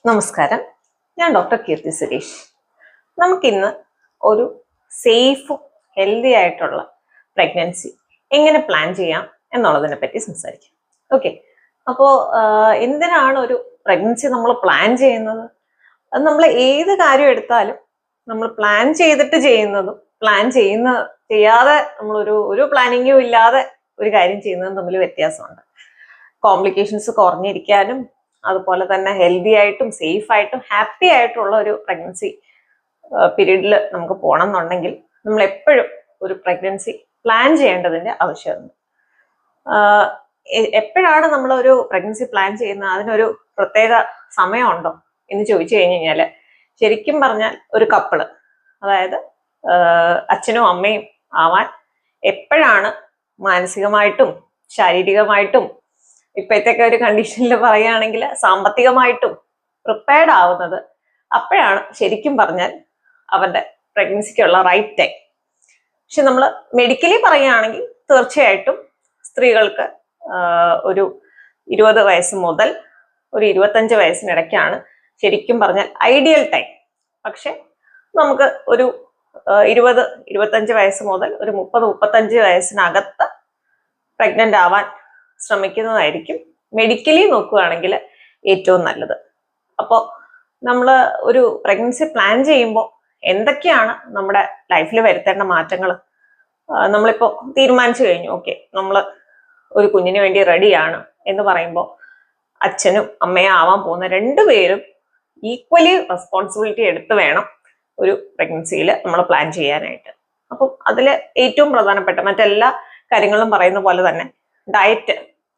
നമസ്കാരം, ഞാൻ ഡോക്ടർ കീർത്തി സുരേഷ്. നമുക്കിന്ന് ഒരു സേഫും ഹെൽത്തി ആയിട്ടുള്ള പ്രഗ്നൻസി എങ്ങനെ പ്ലാൻ ചെയ്യാം എന്നുള്ളതിനെ പറ്റി സംസാരിക്കാം. ഓക്കെ, അപ്പോൾ എന്തിനാണ് ഒരു പ്രഗ്നൻസി നമ്മൾ പ്ലാൻ ചെയ്യുന്നത്? അത് നമ്മൾ ഏത് കാര്യം എടുത്താലും നമ്മൾ പ്ലാൻ ചെയ്തിട്ട് ചെയ്യുന്നതും ചെയ്യാതെ ഒരു പ്ലാനിങ്ങും ഇല്ലാതെ ഒരു കാര്യം ചെയ്യുന്നതും തമ്മിൽ വ്യത്യാസമുണ്ട്. കോംപ്ലിക്കേഷൻസ് കുറഞ്ഞിരിക്കാനും അതുപോലെ തന്നെ ഹെൽത്തി ആയിട്ടും സേഫ് ആയിട്ടും ഹാപ്പി ആയിട്ടുള്ള ഒരു പ്രഗ്നൻസി പീരീഡിൽ നമുക്ക് പോകണം എന്നുണ്ടെങ്കിൽ നമ്മൾ എപ്പോഴും ഒരു പ്രഗ്നൻസി പ്ലാൻ ചെയ്യേണ്ടതിന്റെ ആവശ്യമുണ്ട്. എപ്പോഴാണ് നമ്മൾ ഒരു പ്രഗ്നൻസി പ്ലാൻ ചെയ്യുന്നത്? അതിനൊരു പ്രത്യേക സമയമുണ്ടോ എന്ന് ചോദിച്ചു കഴിഞ്ഞു കഴിഞ്ഞാൽ, ശരിക്കും പറഞ്ഞാൽ ഒരു കപ്പിള്, അതായത് അച്ഛനും അമ്മയും ആവാൻ എപ്പോഴാണ് മാനസികമായിട്ടും ശാരീരികമായിട്ടും ഇപ്പോഴത്തെയൊക്കെ ഒരു കണ്ടീഷനിൽ പറയുകയാണെങ്കിൽ സാമ്പത്തികമായിട്ടും പ്രിപ്പയർഡ് ആവുന്നത്, അപ്പോഴാണ് ശരിക്കും പറഞ്ഞാൽ അവരുടെ പ്രഗ്നൻസിക്കുള്ള റൈറ്റ് ടൈം. പക്ഷെ നമ്മൾ മെഡിക്കലി പറയുകയാണെങ്കിൽ തീർച്ചയായിട്ടും സ്ത്രീകൾക്ക് ഒരു 20 വയസ്സ് മുതൽ ഒരു 25 വയസ്സിനിടയ്ക്കാണ് ശരിക്കും പറഞ്ഞാൽ ഐഡിയൽ ടൈം. പക്ഷെ നമുക്ക് ഒരു 20-25 വയസ്സ് മുതൽ ഒരു 30-35 വയസ്സിനകത്ത് പ്രഗ്നന്റ് ആവാൻ ശ്രമിക്കുന്നതായിരിക്കും മെഡിക്കലി നോക്കുകയാണെങ്കിൽ ഏറ്റവും നല്ലത്. അപ്പോൾ നമ്മൾ ഒരു പ്രഗ്നൻസി പ്ലാൻ ചെയ്യുമ്പോൾ എന്തൊക്കെയാണ് നമ്മുടെ ലൈഫിൽ വരുത്തേണ്ട മാറ്റങ്ങൾ? നമ്മളിപ്പോൾ തീരുമാനിച്ചു കഴിഞ്ഞു, ഓക്കെ, നമ്മൾ ഒരു കുഞ്ഞിന് വേണ്ടി റെഡിയാണ് എന്ന് പറയുമ്പോൾ അച്ഛനും അമ്മയും ആവാൻ പോകുന്ന രണ്ടുപേരും ഈക്വലി റെസ്പോൺസിബിലിറ്റി എടുത്ത് വേണം ഒരു പ്രഗ്നൻസിയിൽ നമ്മൾ പ്ലാൻ ചെയ്യാനായിട്ട്. അപ്പം അതിൽ ഏറ്റവും പ്രധാനപ്പെട്ട മറ്റെല്ലാ കാര്യങ്ങളും പറയുന്ന പോലെ തന്നെ ഡയറ്റ്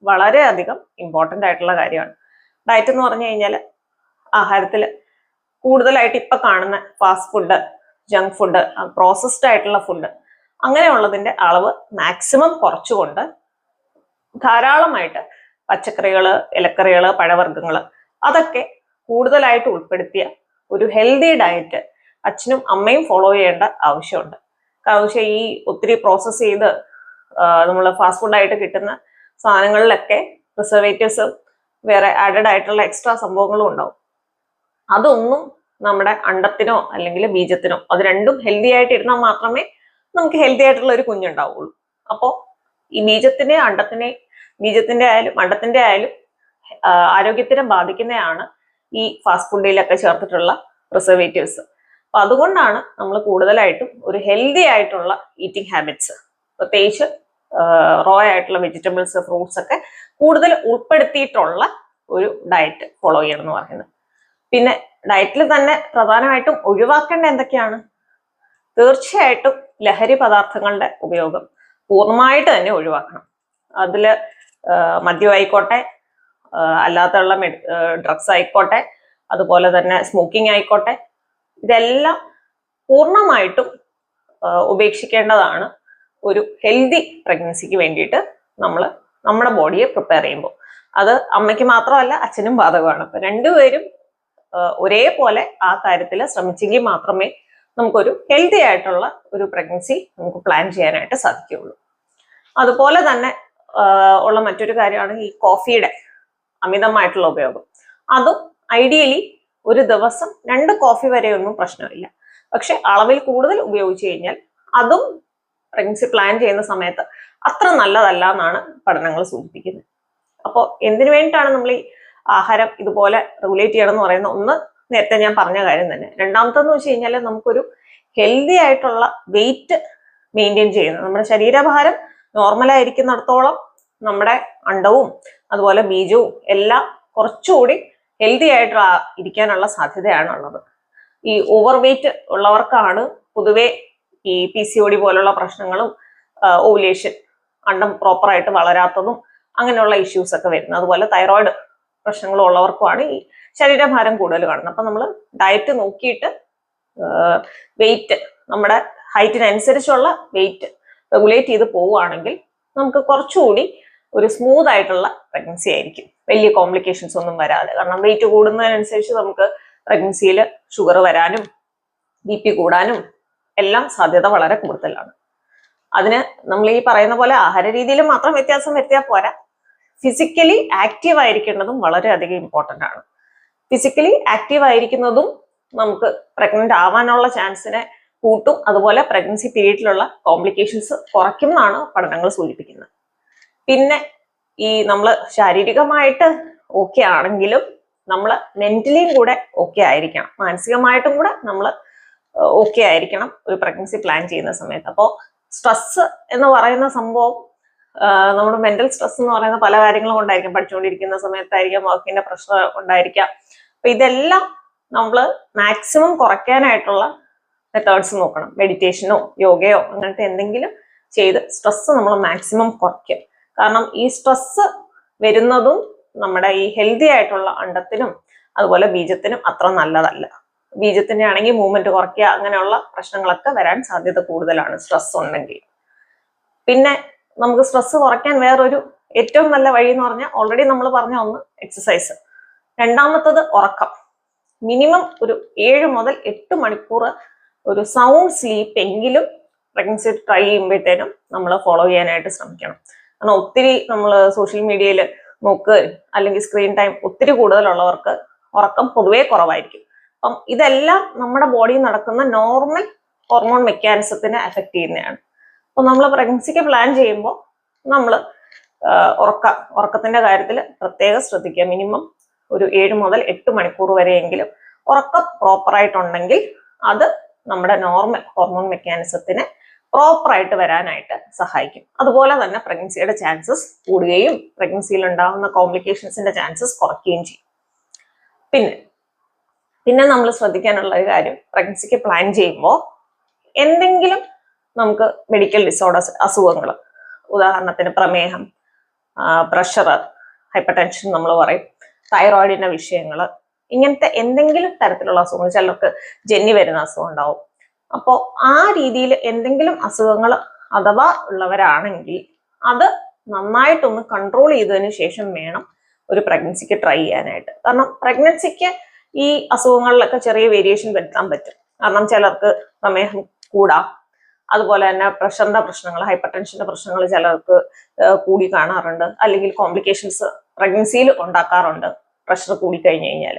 വളരെയധികം ഇമ്പോർട്ടൻ്റ് ആയിട്ടുള്ള കാര്യമാണ്. ഡയറ്റ് എന്ന് പറഞ്ഞു കഴിഞ്ഞാൽ ആഹാരത്തിൽ കൂടുതലായിട്ട് ഇപ്പം കാണുന്ന fast food, junk food, processed ആയിട്ടുള്ള ഫുഡ്, അങ്ങനെയുള്ളതിൻ്റെ അളവ് മാക്സിമം കുറച്ചുകൊണ്ട് ധാരാളമായിട്ട് പച്ചക്കറികൾ, ഇലക്കറികൾ, പഴവർഗ്ഗങ്ങൾ അതൊക്കെ കൂടുതലായിട്ട് ഉൾപ്പെടുത്തിയ ഒരു ഹെൽത്തി ഡയറ്റ് അച്ഛനും അമ്മയും ഫോളോ ചെയ്യേണ്ട ആവശ്യമുണ്ട്. കാരണം വെച്ചാൽ ഈ ഒത്തിരി പ്രോസസ്സ് ചെയ്ത് നമ്മൾ ഫാസ്റ്റ് ഫുഡായിട്ട് കിട്ടുന്ന സാധനങ്ങളിലൊക്കെ പ്രിസർവേറ്റീവ്സും വേറെ ആഡഡ് ആയിട്ടുള്ള എക്സ്ട്രാ സംഭവങ്ങളും ഉണ്ടാവും. അതൊന്നും നമ്മുടെ അണ്ടത്തിനോ അല്ലെങ്കിൽ ബീജത്തിനോ, അത് രണ്ടും ഹെൽത്തി ആയിട്ട് ഇരുന്നാൽ മാത്രമേ നമുക്ക് ഹെൽത്തി ആയിട്ടുള്ള ഒരു കുഞ്ഞുണ്ടാവുള്ളൂ. അപ്പോൾ ഈ ബീജത്തിന്റെ ആയാലും അണ്ടത്തിന്റെ ആയാലും ആരോഗ്യത്തിനെ ബാധിക്കുന്നതാണ് ഈ ഫാസ്റ്റ് ഫുഡിലൊക്കെ ചേർത്തിട്ടുള്ള പ്രിസർവേറ്റീവ്സ്. അപ്പൊ അതുകൊണ്ടാണ് നമ്മൾ കൂടുതലായിട്ടും ഒരു ഹെൽത്തി ആയിട്ടുള്ള ഈറ്റിംഗ് ഹാബിറ്റ്സ്, പ്രത്യേകിച്ച് റോ ആയിട്ടുള്ള വെജിറ്റബിൾസ്, ഫ്രൂട്ട്സ് ഒക്കെ കൂടുതൽ ഉൾപ്പെടുത്തിയിട്ടുള്ള ഒരു ഡയറ്റ് ഫോളോ ചെയ്യണം എന്ന് പറയുന്നത്. പിന്നെ ഡയറ്റിൽ തന്നെ പ്രധാനമായിട്ടും ഒഴിവാക്കേണ്ട എന്തൊക്കെയാണ്? തീർച്ചയായിട്ടും ലഹരി പദാർത്ഥങ്ങളുടെ ഉപയോഗം പൂർണ്ണമായിട്ട് തന്നെ ഒഴിവാക്കണം. അതിൽ മദ്യമായിക്കോട്ടെ, അല്ലാത്തുള്ള ഡ്രഗ്സ് ആയിക്കോട്ടെ, അതുപോലെ തന്നെ സ്മോക്കിംഗ് ആയിക്കോട്ടെ, ഇതെല്ലാം പൂർണ്ണമായിട്ടും ഉപേക്ഷിക്കേണ്ടതാണ് ഒരു ഹെൽത്തി പ്രഗ്നൻസിക്ക് വേണ്ടിയിട്ട് നമ്മൾ നമ്മുടെ ബോഡിയെ പ്രിപ്പയർ ചെയ്യുമ്പോൾ. അത് അമ്മയ്ക്ക് മാത്രമല്ല അച്ഛനും ബാധകമാണ്. അപ്പൊ രണ്ടുപേരും ഒരേപോലെ ആ കാര്യത്തിൽ ശ്രമിച്ചെങ്കിൽ മാത്രമേ നമുക്കൊരു ഹെൽത്തി ആയിട്ടുള്ള ഒരു പ്രഗ്നൻസി നമുക്ക് പ്ലാൻ ചെയ്യാനായിട്ട് സാധിക്കുകയുള്ളൂ. അതുപോലെ തന്നെ ഉള്ള മറ്റൊരു കാര്യമാണ് ഈ കോഫിയുടെ അമിതമായിട്ടുള്ള ഉപയോഗം. അതും ഐഡിയലി ഒരു ദിവസം 2 കോഫി വരെയൊന്നും പ്രശ്നമില്ല. പക്ഷെ അളവിൽ കൂടുതൽ ഉപയോഗിച്ചു കഴിഞ്ഞാൽ അതും പ്രഗ്നൻസി പ്ലാൻ ചെയ്യുന്ന സമയത്ത് അത്ര നല്ലതല്ല എന്നാണ് പഠനങ്ങൾ സൂചിപ്പിക്കുന്നത്. അപ്പോൾ എന്തിനു വേണ്ടിയിട്ടാണ് നമ്മൾ ഈ ആഹാരം ഇതുപോലെ റെഗുലേറ്റ് ചെയ്യണം എന്ന് പറയുന്നത്? ഒന്ന്, നേരത്തെ ഞാൻ പറഞ്ഞ കാര്യം തന്നെ. രണ്ടാമത്തെന്ന് വെച്ച് കഴിഞ്ഞാൽ നമുക്കൊരു ഹെൽത്തി ആയിട്ടുള്ള വെയിറ്റ് മെയിൻറ്റെയിൻ ചെയ്യുന്നത്, നമ്മുടെ ശരീരഭാരം നോർമലായിരിക്കുന്നിടത്തോളം നമ്മുടെ അണ്ടവും അതുപോലെ ബീജവും എല്ലാം കുറച്ചുകൂടി ഹെൽത്തി ആയിട്ട് ഇരിക്കാനുള്ള സാധ്യതയാണുള്ളത്. ഈ ഓവർ വെയിറ്റ് ഉള്ളവർക്കാണ് പൊതുവെ ഈ PCOD പോലുള്ള പ്രശ്നങ്ങളും ഓവുലേഷൻ, അണ്ടം പ്രോപ്പറായിട്ട് വളരാത്തതും അങ്ങനെയുള്ള ഇഷ്യൂസ് ഒക്കെ വരുന്നത്. അതുപോലെ തൈറോയിഡ് പ്രശ്നങ്ങളും ഉള്ളവർക്കുമാണ് ഈ ശരീരഭാരം കൂടുതൽ കാണുന്നത്. അപ്പം നമ്മൾ ഡയറ്റ് നോക്കിയിട്ട് വെയിറ്റ്, നമ്മുടെ ഹൈറ്റിനനുസരിച്ചുള്ള വെയിറ്റ് റെഗുലേറ്റ് ചെയ്ത് പോവുകയാണെങ്കിൽ നമുക്ക് കുറച്ചുകൂടി ഒരു സ്മൂത്ത് ആയിട്ടുള്ള പ്രഗ്നൻസി ആയിരിക്കും, വലിയ കോംപ്ലിക്കേഷൻസ് ഒന്നും വരാതെ. കാരണം വെയിറ്റ് കൂടുന്നതിനനുസരിച്ച് നമുക്ക് പ്രഗ്നൻസിയിൽ ഷുഗർ വരാനും BP കൂടാനും എല്ലാം സാധ്യത വളരെ കൂടുതലാണ്. അതിന് നമ്മൾ ഈ പറയുന്ന പോലെ ആഹാര രീതിയിൽ മാത്രം വ്യത്യാസം വരുത്തിയാൽ പോരാ, ഫിസിക്കലി ആക്റ്റീവ് ആയിരിക്കേണ്ടതും വളരെയധികം ഇമ്പോർട്ടൻ്റ് ആണ്. ഫിസിക്കലി ആക്റ്റീവ് ആയിരിക്കുന്നതും നമുക്ക് പ്രഗ്നന്റ് ആവാനുള്ള ചാൻസിനെ കൂട്ടും. അതുപോലെ പ്രഗ്നൻസി പീരീഡിലുള്ള കോംപ്ലിക്കേഷൻസ് കുറയ്ക്കും എന്നാണ് പഠനങ്ങൾ സൂചിപ്പിക്കുന്നത്. പിന്നെ ഈ നമ്മൾ ശാരീരികമായിട്ട് ഓക്കെ ആണെങ്കിലും നമ്മൾ മെന്റലിയും കൂടെ ഓക്കെ ആയിരിക്കണം, മാനസികമായിട്ടും കൂടെ നമ്മൾ ഓക്കെ ആയിരിക്കണം ഒരു പ്രഗ്നൻസി പ്ലാൻ ചെയ്യുന്ന സമയത്ത്. അപ്പോൾ സ്ട്രെസ് എന്ന് പറയുന്ന സംഭവം, നമ്മുടെ മെന്റൽ സ്ട്രെസ് എന്ന് പറയുന്ന പല കാര്യങ്ങളും കൊണ്ടായിരിക്കും. പഠിച്ചുകൊണ്ടിരിക്കുന്ന സമയത്തായിരിക്കാം, വർക്കിന്റെ പ്രഷർ കൊണ്ടായിരിക്കാം. അപ്പൊ ഇതെല്ലാം നമ്മൾ മാക്സിമം കുറയ്ക്കാനായിട്ടുള്ള മെത്തേഡ്സ് നോക്കണം. മെഡിറ്റേഷനോ യോഗയോ അങ്ങനത്തെ എന്തെങ്കിലും ചെയ്ത് സ്ട്രെസ് നമ്മൾ മാക്സിമം കുറയ്ക്കും. കാരണം ഈ സ്ട്രെസ് വരുന്നതും നമ്മുടെ ഈ ഹെൽത്തി ആയിട്ടുള്ള അണ്ടത്തിനും അതുപോലെ ബീജത്തിനും അത്ര നല്ലതല്ല. ബീജത്തിന്റെ ആണെങ്കിൽ മൂവ്മെന്റ് കുറയ്ക്കുക, അങ്ങനെയുള്ള പ്രശ്നങ്ങളൊക്കെ വരാൻ സാധ്യത കൂടുതലാണ് സ്ട്രെസ് ഉണ്ടെങ്കിൽ. പിന്നെ നമുക്ക് സ്ട്രെസ് കുറയ്ക്കാൻ വേറൊരു ഏറ്റവും നല്ല വഴി എന്ന് പറഞ്ഞാൽ, ഓൾറെഡി നമ്മൾ പറഞ്ഞ ഒന്ന് എക്സസൈസ്, രണ്ടാമത്തത് ഉറക്കം. മിനിമം ഒരു 7 മുതൽ 8 മണിക്കൂർ ഒരു സൗണ്ട് സ്ലീപ്പ് എങ്കിലും പ്രഗ്നൻസി ട്രൈ ചെയ്യുമ്പോഴത്തേനും നമ്മൾ ഫോളോ ചെയ്യാനായിട്ട് ശ്രമിക്കണം. കാരണം ഒത്തിരി നമ്മൾ സോഷ്യൽ മീഡിയയിൽ നോക്കുക അല്ലെങ്കിൽ സ്ക്രീൻ ടൈം ഒത്തിരി കൂടുതലുള്ളവർക്ക് ഉറക്കം പൊതുവേ കുറവായിരിക്കും. അപ്പം ഇതെല്ലാം നമ്മുടെ ബോഡിയിൽ നടക്കുന്ന നോർമൽ ഹോർമോൺ മെക്കാനിസത്തിനെ എഫക്ട് ചെയ്യുന്നതാണ്. അപ്പൊ നമ്മൾ പ്രഗ്നൻസിക്ക് പ്ലാൻ ചെയ്യുമ്പോൾ നമ്മൾ ഉറക്കത്തിന്റെ കാര്യത്തിൽ പ്രത്യേകം ശ്രദ്ധിക്കുക. മിനിമം ഒരു 7 മുതൽ 8 മണിക്കൂർ വരെയെങ്കിലും ഉറക്കം പ്രോപ്പറായിട്ടുണ്ടെങ്കിൽ അത് നമ്മുടെ നോർമൽ ഹോർമോൺ മെക്കാനിസത്തിനെ പ്രോപ്പറായിട്ട് വരാനായിട്ട് സഹായിക്കും. അതുപോലെ തന്നെ പ്രഗ്നൻസിയുടെ ചാൻസസ് കൂടുകയും പ്രഗ്നൻസിയിൽ ഉണ്ടാകുന്ന കോംപ്ലിക്കേഷൻസിന്റെ ചാൻസസ് കുറയ്ക്കുകയും ചെയ്യും. പിന്നെ നമ്മൾ ശ്രദ്ധിക്കാനുള്ള ഒരു കാര്യം, പ്രഗ്നൻസിക്ക് പ്ലാൻ ചെയ്യുമ്പോൾ എന്തെങ്കിലും നമുക്ക് മെഡിക്കൽ ഡിസോർഡേഴ്സ്, അസുഖങ്ങൾ, ഉദാഹരണത്തിന് പ്രമേഹം, പ്രഷർ, ഹൈപ്പർ ടെൻഷൻ നമ്മൾ പറയും, തൈറോയിഡിന്റെ വിഷയങ്ങൾ, ഇങ്ങനത്തെ എന്തെങ്കിലും തരത്തിലുള്ള അസുഖങ്ങൾ, ചിലർക്ക് ജന്നി വരുന്ന അസുഖം ഉണ്ടാവും. അപ്പോൾ ആ രീതിയിൽ എന്തെങ്കിലും അസുഖങ്ങൾ അഥവാ ഉള്ളവരാണെങ്കിൽ അത് നന്നായിട്ടൊന്ന് കൺട്രോൾ ചെയ്തതിന് ശേഷം വേണം ഒരു പ്രഗ്നൻസിക്ക് ട്രൈ ചെയ്യാനായിട്ട്. കാരണം പ്രഗ്നൻസിക്ക് ഈ അസുഖങ്ങളിലൊക്കെ ചെറിയ വേരിയേഷൻ വരുത്താൻ പറ്റും. കാരണം ചിലർക്ക് പ്രമേഹം കൂടാം, അതുപോലെ തന്നെ പ്രഷറിന്റെ പ്രശ്നങ്ങൾ, ഹൈപ്പർ ടെൻഷന്റെ പ്രശ്നങ്ങൾ ചിലർക്ക് കൂടി കാണാറുണ്ട്, അല്ലെങ്കിൽ കോംപ്ലിക്കേഷൻസ് പ്രഗ്നൻസിയിൽ ഉണ്ടാക്കാറുണ്ട് പ്രഷർ കൂടി കഴിഞ്ഞു കഴിഞ്ഞാൽ.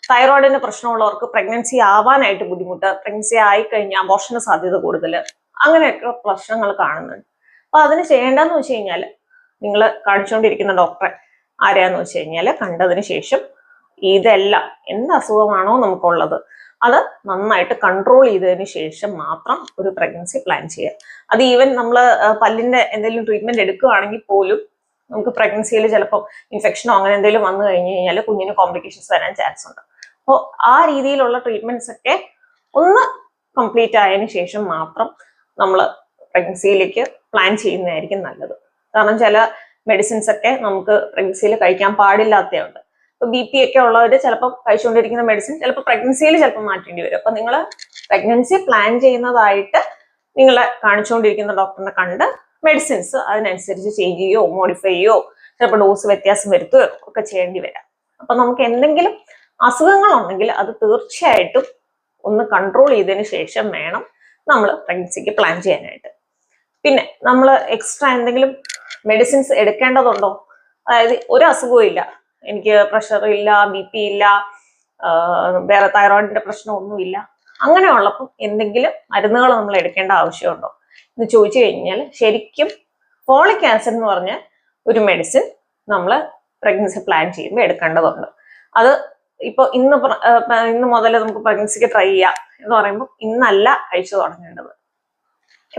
തൈറോയിഡിന്റെ പ്രശ്നമുള്ളവർക്ക് പ്രഗ്നൻസി ആവാനായിട്ട് ബുദ്ധിമുട്ട്, പ്രഗ്നൻസി ആയി കഴിഞ്ഞാൽ അബോർഷന് സാധ്യത കൂടുതൽ, അങ്ങനെയൊക്കെ പ്രശ്നങ്ങൾ കാണുന്നുണ്ട്. അപ്പൊ അതിന് ചെയ്യേണ്ടതെന്ന് വെച്ച് കഴിഞ്ഞാൽ, നിങ്ങൾ കാണിച്ചുകൊണ്ടിരിക്കുന്ന ഡോക്ടറെ ആരെയാന്ന് വെച്ച് കഴിഞ്ഞാൽ കണ്ടതിന് ശേഷം ഇതെല്ലാം എന്ത് അസുഖമാണോ നമുക്കുള്ളത് അത് നന്നായിട്ട് കൺട്രോൾ ചെയ്തതിന് ശേഷം മാത്രം ഒരു പ്രഗ്നൻസി പ്ലാൻ ചെയ്യുക. അത് ഈവൻ നമ്മൾ പല്ലിന്റെ എന്തെങ്കിലും ട്രീറ്റ്മെന്റ് എടുക്കുകയാണെങ്കിൽ പോലും നമുക്ക് പ്രഗ്നൻസിയിൽ ചിലപ്പോൾ ഇൻഫെക്ഷനോ അങ്ങനെ എന്തെങ്കിലും വന്നു കഴിഞ്ഞു കഴിഞ്ഞാൽ കുഞ്ഞിന് കോംപ്ലിക്കേഷൻസ് വരാൻ ചാൻസ് ഉണ്ട്. അപ്പോൾ ആ രീതിയിലുള്ള ട്രീറ്റ്മെന്റ്സ് ഒക്കെ ഒന്ന് കംപ്ലീറ്റ് ആയതിനു ശേഷം മാത്രം നമ്മൾ പ്രഗ്നൻസിയിലേക്ക് പ്ലാൻ ചെയ്യുന്നതായിരിക്കും നല്ലത്. കാരണം ചില മെഡിസിൻസ് ഒക്കെ നമുക്ക് പ്രഗ്നൻസിയിൽ കഴിക്കാൻ പാടില്ലാത്തതുണ്ട്. ഇപ്പൊ BP ഒക്കെ ഉള്ളവർ ചിലപ്പോൾ കഴിച്ചുകൊണ്ടിരിക്കുന്ന മെഡിസിൻ ചിലപ്പോൾ പ്രഗ്നൻസിയിൽ ചിലപ്പോൾ മാറ്റേണ്ടി വരും. അപ്പൊ നിങ്ങൾ പ്രഗ്നൻസി പ്ലാൻ ചെയ്യുന്നതായിട്ട് നിങ്ങളെ കാണിച്ചുകൊണ്ടിരിക്കുന്ന ഡോക്ടറിനെ കണ്ട് മെഡിസിൻസ് അതിനനുസരിച്ച് ചേഞ്ച് ചെയ്യുകയോ മോഡിഫൈ ചെയ്യുകയോ ചിലപ്പോൾ ഡോസ് വ്യത്യാസം വരുത്തുകയോ ഒക്കെ ചെയ്യേണ്ടി വരാം. അപ്പൊ നമുക്ക് എന്തെങ്കിലും അസുഖങ്ങൾ ഉണ്ടെങ്കിൽ അത് തീർച്ചയായിട്ടും ഒന്ന് കൺട്രോൾ ചെയ്തതിന് ശേഷം വേണം നമ്മൾ പ്രഗ്നൻസിക്ക് പ്ലാൻ ചെയ്യാനായിട്ട്. പിന്നെ നമ്മൾ എക്സ്ട്രാ എന്തെങ്കിലും മെഡിസിൻസ് എടുക്കേണ്ടതുണ്ടോ? അതായത് ഒരു അസുഖവും ഇല്ല, എനിക്ക് പ്രഷർ ഇല്ല, BP ഇല്ല, വേറെ തൈറോയിഡിന്റെ പ്രശ്നമൊന്നുമില്ല, അങ്ങനെയുള്ളപ്പം എന്തെങ്കിലും മരുന്നുകൾ നമ്മൾ എടുക്കേണ്ട ആവശ്യമുണ്ടോ എന്ന് ചോദിച്ചു കഴിഞ്ഞാൽ, ശരിക്കും ഫോളിക് ആസിഡ് എന്ന് പറഞ്ഞ ഒരു മെഡിസിൻ നമ്മൾ പ്രഗ്നൻസി പ്ലാൻ ചെയ്യുമ്പോൾ എടുക്കേണ്ടതുണ്ട്. അത് ഇപ്പൊ ഇന്ന് മുതൽ നമുക്ക് പ്രഗ്നൻസിക്ക് ട്രൈ ചെയ്യാം എന്ന് പറയുമ്പോൾ ഇന്നല്ല കഴിച്ചു തുടങ്ങേണ്ടത്.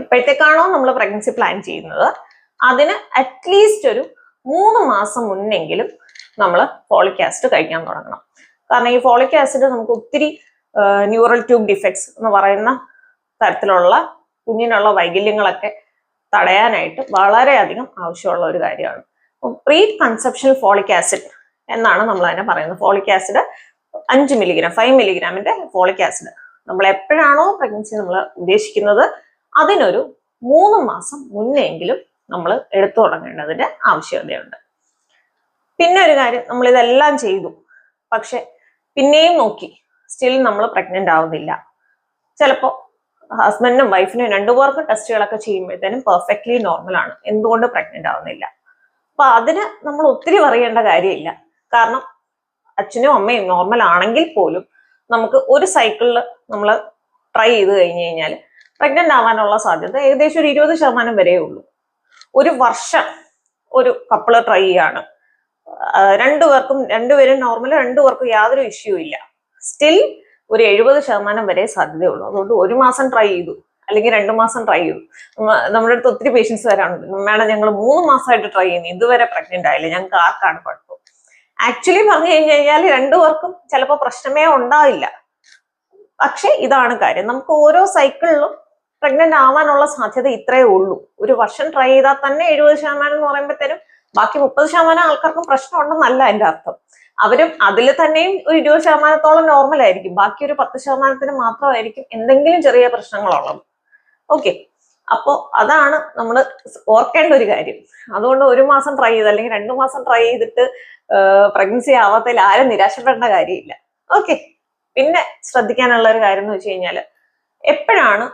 എപ്പോഴത്തേക്കാണോ നമ്മൾ പ്രഗ്നൻസി പ്ലാൻ ചെയ്യുന്നത് അതിന് അറ്റ്ലീസ്റ്റ് ഒരു 3 മാസം മുന്നെങ്കിലും നമ്മൾ ഫോളിക് ആസിഡ് കഴിക്കാൻ തുടങ്ങണം. കാരണം ഈ ഫോളിക് ആസിഡ് നമുക്ക് ഒത്തിരി ന്യൂറൽ ട്യൂബ് ഡിഫക്ട്സ് എന്ന് പറയുന്ന തരത്തിലുള്ള കുഞ്ഞിനുള്ള വൈകല്യങ്ങളൊക്കെ തടയാനായിട്ട് വളരെയധികം ആവശ്യമുള്ള ഒരു കാര്യമാണ്. പ്രീ കൺസെപ്ഷൻ ഫോളിക് ആസിഡ് എന്നാണ് നമ്മൾ അതിനെ പറയുന്നത്. ഫോളിക് ആസിഡ് 5 മില്ലിഗ്രാം 5 മില്ലിഗ്രാമിന്റെ ഫോളിക് ആസിഡ് നമ്മൾ എപ്പോഴാണോ പ്രഗ്നൻസി നമ്മൾ ഉദ്ദേശിക്കുന്നത് അതിനൊരു 3 മാസം മുന്നെങ്കിലും നമ്മൾ എടുത്തു തുടങ്ങേണ്ടതിന്റെ ആവശ്യകതയുണ്ട്. പിന്നെ ഒരു കാര്യം, നമ്മൾ ഇതെല്ലാം ചെയ്തു പക്ഷെ പിന്നെയും നോക്കി സ്റ്റിൽ നമ്മൾ പ്രഗ്നന്റ് ആവുന്നില്ല. ചിലപ്പോൾ ഹസ്ബൻഡിനും വൈഫിനും 2 പേർക്കും ടെസ്റ്റുകളൊക്കെ ചെയ്യുമ്പോഴത്തേനും പെർഫെക്റ്റ്ലി നോർമലാണ്, എന്തുകൊണ്ട് പ്രഗ്നന്റ് ആവുന്നില്ല? അപ്പൊ അതിന് നമ്മൾ ഒത്തിരി പറയേണ്ട കാര്യമില്ല. കാരണം അച്ഛനും അമ്മയും നോർമൽ ആണെങ്കിൽ പോലും നമുക്ക് ഒരു സൈക്കിളിൽ നമ്മൾ ട്രൈ ചെയ്ത് കഴിഞ്ഞു കഴിഞ്ഞാൽ പ്രഗ്നന്റ് ആവാനുള്ള സാധ്യത ഏകദേശം ഒരു 20% വരെ ഉള്ളൂ. ഒരു വർഷം ഒരു കപ്പിള് ട്രൈ ചെയ്യാണ്, രണ്ടുപേരും നോർമൽ, രണ്ടുപേർക്കും യാതൊരു ഇഷ്യൂ ഇല്ല, സ്റ്റിൽ ഒരു 70% വരെ സാധ്യതയുള്ളൂ. അതുകൊണ്ട് ഒരു മാസം ട്രൈ ചെയ്തു അല്ലെങ്കിൽ 2 മാസം ട്രൈ ചെയ്തു. നമ്മുടെ അടുത്ത് ഒത്തിരി പേഷ്യൻസ് വരാറുണ്ട്, മാഡം ഞങ്ങൾ 3 മാസമായിട്ട് ട്രൈ ചെയ്യുന്നു, ഇതുവരെ പ്രഗ്നന്റ് ആയില്ല, ഞങ്ങൾക്ക് ആർക്കാണ് കുഴപ്പം. ആക്ച്വലി പറഞ്ഞു കഴിഞ്ഞു കഴിഞ്ഞാൽ രണ്ടുപേർക്കും ചിലപ്പോൾ പ്രശ്നമേ ഉണ്ടാവില്ല. പക്ഷെ ഇതാണ് കാര്യം, നമുക്ക് ഓരോ സൈക്കിളിലും പ്രഗ്നന്റ് ആവാനുള്ള സാധ്യത ഇത്രയേ ഉള്ളൂ. ഒരു വർഷം ട്രൈ ചെയ്താൽ തന്നെ 70% എന്ന് പറയുമ്പോഴത്തേനും ബാക്കി 30% ആൾക്കാർക്കും പ്രശ്നം ഉണ്ടെന്നല്ല എൻ്റെ അർത്ഥം. അവരും അതിൽ തന്നെയും ഒരു 20%-ഓളം നോർമൽ ആയിരിക്കും, ബാക്കി ഒരു 10% മാത്രമായിരിക്കും എന്തെങ്കിലും ചെറിയ പ്രശ്നങ്ങളുള്ളത്. ഓക്കെ, അപ്പോൾ അതാണ് നമ്മൾ ഓർക്കേണ്ട ഒരു കാര്യം. അതുകൊണ്ട് ഒരു മാസം ട്രൈ ചെയ്ത് അല്ലെങ്കിൽ 2 മാസം ട്രൈ ചെയ്തിട്ട് പ്രഗ്നൻസി ആവാത്തതിൽ ആരും നിരാശപ്പെടേണ്ട കാര്യമില്ല. ഓക്കെ, പിന്നെ ശ്രദ്ധിക്കാനുള്ള ഒരു കാര്യം എന്ന് വെച്ച് കഴിഞ്ഞാൽ എപ്പോഴാണ്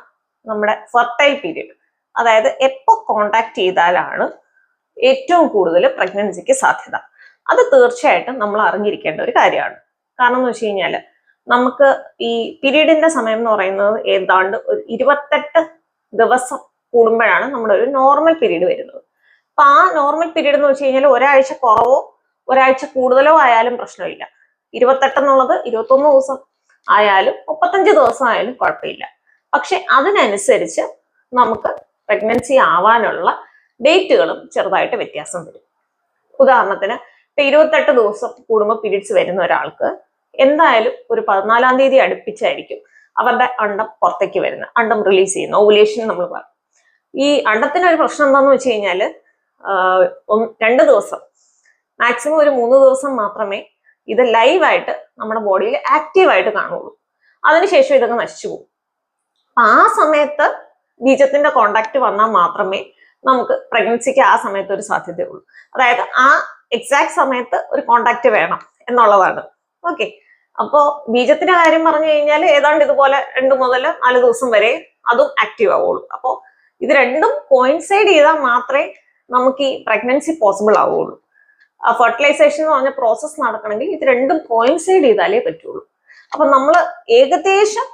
നമ്മുടെ ഫെർട്ടൈൽ പീരീഡ്, അതായത് എപ്പോൾ കോണ്ടാക്ട് ചെയ്താലാണ് ഏറ്റവും കൂടുതൽ പ്രഗ്നൻസിക്ക് സാധ്യത, അത് തീർച്ചയായിട്ടും നമ്മൾ അറിഞ്ഞിരിക്കേണ്ട ഒരു കാര്യമാണ്. കാരണം എന്ന് വെച്ച് കഴിഞ്ഞാൽ നമുക്ക് ഈ പീരീഡിന്റെ സമയം എന്ന് പറയുന്നത് ഏതാണ്ട് ഒരു 28 ദിവസം കൂടുമ്പോഴാണ് നമ്മുടെ ഒരു നോർമൽ പീരീഡ് വരുന്നത്. അപ്പൊ ആ നോർമൽ പീരീഡ് എന്ന് വെച്ച് കഴിഞ്ഞാൽ ഒരാഴ്ച കുറവോ ഒരാഴ്ച കൂടുതലോ ആയാലും പ്രശ്നമില്ല. 28 എന്നുള്ളത് 21 ദിവസം ആയാലും 35 ദിവസം ആയാലും കുഴപ്പമില്ല. പക്ഷെ അതിനനുസരിച്ച് നമുക്ക് പ്രഗ്നൻസി ആവാനുള്ള ഡേറ്റുകളും ചെറുതായിട്ട് വ്യത്യാസം വരും. ഉദാഹരണത്തിന് ഇപ്പൊ 28 ദിവസം കൂടുമ്പോൾ പീരീഡ്സ് വരുന്ന ഒരാൾക്ക് എന്തായാലും ഒരു 14-ാം തീയതി അടുപ്പിച്ചായിരിക്കും അവരുടെ അണ്ടം പുറത്തേക്ക് വരുന്നത്, അണ്ടം റിലീസ് ചെയ്യുന്ന ഓവുലേഷൻ നമ്മൾ പറയും. ഈ അണ്ടത്തിന് ഒരു പ്രശ്നം എന്താന്ന് വെച്ച് കഴിഞ്ഞാല് 2 ദിവസം മാക്സിമം ഒരു 3 ദിവസം മാത്രമേ ഇത് ലൈവായിട്ട് നമ്മുടെ ബോഡിയിൽ ആക്റ്റീവായിട്ട് കാണുള്ളൂ. അതിനുശേഷം ഇതൊക്കെ നശിച്ചു പോകും. ആ സമയത്ത് ബീജത്തിന്റെ കോണ്ടാക്ട് വന്നാൽ മാത്രമേ നമുക്ക് പ്രഗ്നൻസിക്ക് ആ സമയത്ത് ഒരു സാധ്യതയുള്ളൂ. അതായത് ആ എക്സാക്ട് സമയത്ത് ഒരു കോണ്ടാക്ട് വേണം എന്നുള്ളതാണ്. ഓക്കെ, അപ്പോ ബീജത്തിന്റെ കാര്യം പറഞ്ഞു കഴിഞ്ഞാൽ ഏതാണ്ട് ഇതുപോലെ 2 മുതൽ 4 ദിവസം വരെ അതും ആക്റ്റീവ് ആവുള്ളൂ. അപ്പോൾ ഇത് രണ്ടും കോയിൻസൈഡ് ചെയ്താൽ മാത്രമേ നമുക്ക് ഈ പ്രഗ്നൻസി പോസിബിൾ ആവുള്ളൂ. ആ ഫെർട്ടിലൈസേഷൻ എന്ന് പറഞ്ഞ പ്രോസസ്സ് നടക്കണമെങ്കിൽ ഇത് രണ്ടും കോയിൻസൈഡ് ചെയ്താലേ പറ്റുള്ളൂ. അപ്പൊ നമ്മൾ ഏകദേശം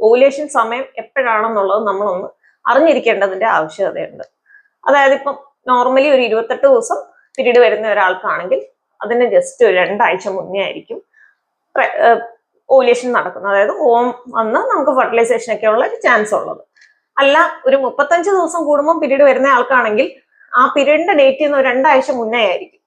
ഓവുലേഷൻ സമയം എപ്പോഴാണെന്നുള്ളത് നമ്മളൊന്ന് അറിഞ്ഞിരിക്കേണ്ടതിന്റെ ആവശ്യകതയുണ്ട്. അതായത് ഇപ്പം നോർമലി ഒരു 28 ദിവസം പീരീഡ് വരുന്ന ഒരാൾക്കാണെങ്കിൽ അതിന് ജസ്റ്റ് ഒരു 2 ആഴ്ച മുന്നേ ആയിരിക്കും ഓവുലേഷൻ നടക്കുന്നത്. അതായത് ഓം വന്ന് നമുക്ക് ഫെർട്ടിലൈസേഷൻ ഒക്കെ ഉള്ള ഒരു ചാൻസ് ഉള്ളത്. അല്ല, ഒരു 35 ദിവസം കൂടുമ്പോൾ പീരീഡ് വരുന്ന ആൾക്കാണെങ്കിൽ ആ പീരീഡിന്റെ ഡേറ്റ് ചെയ്യുന്ന ഒരു 2 ആഴ്ച മുന്നേ ആയിരിക്കും.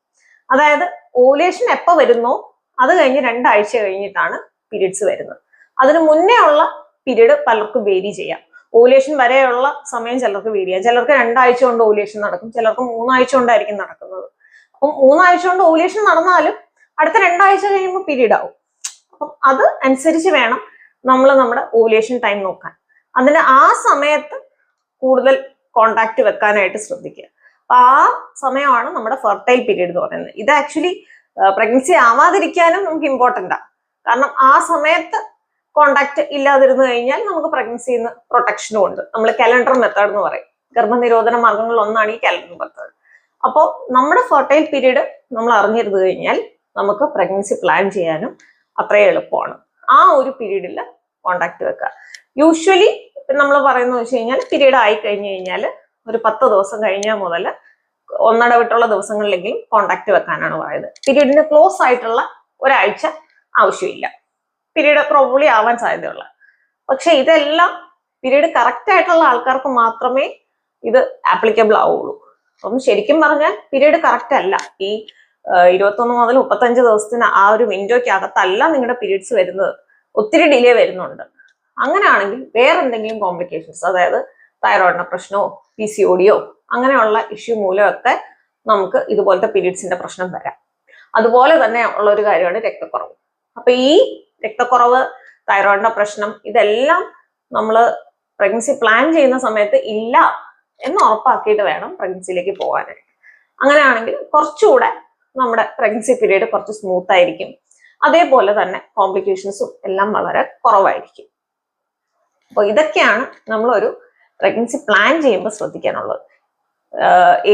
അതായത് ഓവുലേഷൻ എപ്പോൾ വരുന്നോ അത് കഴിഞ്ഞ് 2 ആഴ്ച കഴിഞ്ഞിട്ടാണ് പീരീഡ്സ് വരുന്നത്. അതിന് മുന്നേ ഉള്ള പീരീഡ് പലർക്കും വേരി ചെയ്യാം. ഓവുലേഷൻ വരെയുള്ള സമയം ചിലർക്ക് വേരി ചെയ്യാം. ചിലർക്ക് 2 ആഴ്ച കൊണ്ട് ഓവുലേഷൻ നടക്കും, ചിലർക്ക് 3 ആഴ്ച കൊണ്ടായിരിക്കും നടക്കുന്നത്. അപ്പം 3 ആഴ്ച കൊണ്ട് ഓവുലേഷൻ നടന്നാലും അടുത്ത 2 ആഴ്ച കഴിയുമ്പോൾ പീരീഡ് ആവും. അപ്പം അത് അനുസരിച്ച് വേണം നമ്മൾ നമ്മുടെ ഓവുലേഷൻ ടൈം നോക്കാൻ. അതിന് ആ സമയത്ത് കൂടുതൽ കോണ്ടാക്ട് വെക്കാനായിട്ട് ശ്രദ്ധിക്കുക. അപ്പൊ ആ സമയമാണ് നമ്മുടെ ഫെർട്ടൈൽ പീരീഡ് എന്ന് പറയുന്നത്. ഇത് ആക്ച്വലി പ്രഗ്നൻസി ആവാതിരിക്കാനും നമുക്ക് ഇമ്പോർട്ടൻ്റാണ്. കാരണം ആ സമയത്ത് കോണ്ടാക്ട് ഇല്ലാതിരുന്നു കഴിഞ്ഞാൽ നമുക്ക് പ്രഗ്നൻസിയിൽ നിന്ന് പ്രൊട്ടക്ഷനും ഉണ്ട്. നമ്മൾ കലണ്ടർ മെത്തേഡ് എന്ന് പറയും. ഗർഭനിരോധന മാർഗങ്ങളിൽ ഒന്നാണ് ഈ കലണ്ടർ മെത്തേഡ്. അപ്പോൾ നമ്മുടെ ഫെർട്ടൈൽ പീരീഡ് നമ്മൾ അറിഞ്ഞിരുന്നു കഴിഞ്ഞാൽ നമുക്ക് പ്രഗ്നൻസി പ്ലാൻ ചെയ്യാനും അത്രയും എളുപ്പമാണ്. ആ ഒരു പീരീഡിൽ കോണ്ടാക്ട് വെക്കുക. യൂഷ്വലി നമ്മൾ പറയുന്നത് വെച്ച് കഴിഞ്ഞാൽ പീരീഡ് ആയി കഴിഞ്ഞു കഴിഞ്ഞാൽ ഒരു 10 ദിവസം കഴിഞ്ഞാൽ മുതൽ ഒന്നിടവിട്ടുള്ള ദിവസങ്ങളിലെങ്കിലും കോണ്ടാക്ട് വെക്കാനാണ് പറയുന്നത്. പീരീഡിന് ക്ലോസ് ആയിട്ടുള്ള ഒരാഴ്ച ആവശ്യമില്ല, പീരീഡ് പ്രോബ്ലി ആവാൻ സാധ്യതയുള്ള. പക്ഷെ ഇതെല്ലാം പീരീഡ് കറക്റ്റ് ആയിട്ടുള്ള ആൾക്കാർക്ക് മാത്രമേ ഇത് ആപ്ലിക്കബിൾ ആവുള്ളൂ. അപ്പം ശരിക്കും പറഞ്ഞാൽ പീരീഡ് കറക്റ്റ് അല്ല. ഈ 21 മുതൽ 35 ദിവസത്തിന് ആ ഒരു വിൻഡോയ്ക്ക് അകത്തല്ല നിങ്ങളുടെ പീരീഡ്സ് വരുന്നത്, ഒത്തിരി ഡിലേ വരുന്നുണ്ട്. അങ്ങനെയാണെങ്കിൽ വേറെ എന്തെങ്കിലും കോംപ്ലിക്കേഷൻസ്, അതായത് തൈറോയിഡിന്റെ പ്രശ്നമോ PCOD-യോ അങ്ങനെയുള്ള ഇഷ്യൂ മൂലമൊക്കെ നമുക്ക് ഇതുപോലത്തെ പീരീഡ്സിന്റെ പ്രശ്നം വരാം. അതുപോലെ തന്നെ ഉള്ള ഒരു കാര്യമാണ് രക്തക്കുറവ്. അപ്പൊ ഈ രക്തക്കുറവ്, തൈറോയിഡിന്റെ പ്രശ്നം, ഇതെല്ലാം നമ്മൾ പ്രഗ്നൻസി പ്ലാൻ ചെയ്യുന്ന സമയത്ത് ഇല്ല എന്ന് ഉറപ്പാക്കിയിട്ട് വേണം പ്രഗ്നൻസിയിലേക്ക് പോകാനായിട്ട്. അങ്ങനെയാണെങ്കിൽ കുറച്ചുകൂടെ നമ്മുടെ പ്രഗ്നൻസി പീരീഡ് കുറച്ച് സ്മൂത്ത് ആയിരിക്കും. അതേപോലെ തന്നെ കോംപ്ലിക്കേഷൻസും എല്ലാം വളരെ കുറവായിരിക്കും. അപ്പോൾ ഇതൊക്കെയാണ് നമ്മളൊരു പ്രഗ്നൻസി പ്ലാൻ ചെയ്യുമ്പോൾ ശ്രദ്ധിക്കാനുള്ളത്.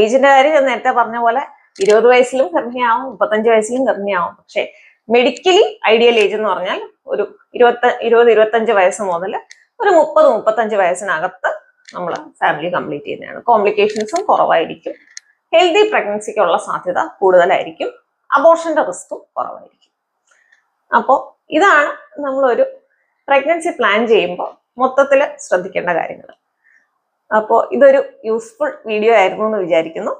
ഏജിന്റെ കാര്യം ഞാൻ നേരത്തെ പറഞ്ഞ പോലെ 20 വയസ്സിലും ഗർഭിണിയാവും, 35 വയസ്സിലും ഗർഭിണിയാവും. പക്ഷെ മെഡിക്കലി ഐഡിയൽ ഏജ് എന്ന് പറഞ്ഞാൽ ഒരു 20-25 വയസ്സ് മുതൽ ഒരു 30-35 വയസ്സിനകത്ത് നമ്മൾ ഫാമിലി കംപ്ലീറ്റ് ചെയ്യുന്നതാണ്. കോംപ്ലിക്കേഷൻസും കുറവായിരിക്കും, ഹെൽത്തി പ്രഗ്നൻസിക്കുള്ള സാധ്യത കൂടുതലായിരിക്കും, അബോർഷന്റെ റിസ്ക്കും കുറവായിരിക്കും. അപ്പോൾ ഇതാണ് നമ്മളൊരു പ്രഗ്നൻസി പ്ലാൻ ചെയ്യുമ്പോൾ മൊത്തത്തിൽ ശ്രദ്ധിക്കേണ്ട കാര്യങ്ങൾ. അപ്പോൾ ഇതൊരു യൂസ്ഫുൾ വീഡിയോ ആയിരുന്നു എന്ന് വിചാരിക്കുന്നു.